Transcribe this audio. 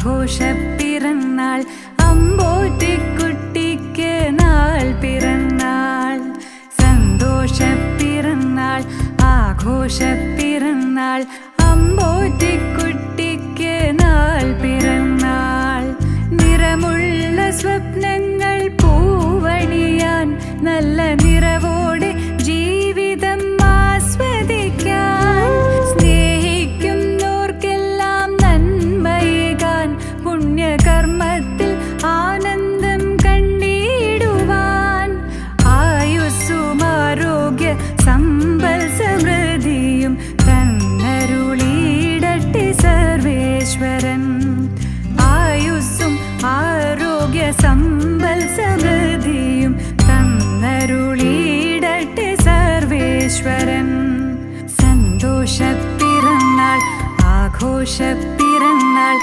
ആഘോഷപ്പിറന്നാൾ അമ്പോറ്റിക്കുട്ടിക്ക് നാൾ പിറന്നാൾ സന്തോഷപ്പിറന്നാൾ ആഘോഷപ്പിറന്നാൾ അമ്പോറ്റിക്കുട്ടിക്ക് നാൾ പിറന്നാൾ നിറമുള്ള സ്വപ്നങ്ങൾ പൂവണിയാൻ നല്ല നിറവോടെ ജീവിതം ആസ്വദിക്കാൻ സ്നേഹിക്കുന്നോർക്കെല്ലാം നന്മയേകാൻ പുണ്യകർമ്മത്തിൽ ആനന്ദം കണ്ടിടുവാൻ ആയുസ്സും ആരോഗ്യ സമ്പൽ സമൃദ്ധിയും തന്നരുളിയിടട്ടെ സർവേശ്വരൻ ആയുസ്സും ആരോഗ്യ സമ്പൽ സമൃദ്ധിയും തന്നരുളിയിടട്ടെ സർവേശ്വരൻ സന്തോഷപ്പിറന്നാൾ ആഘോഷപ്പിറന്നാൾ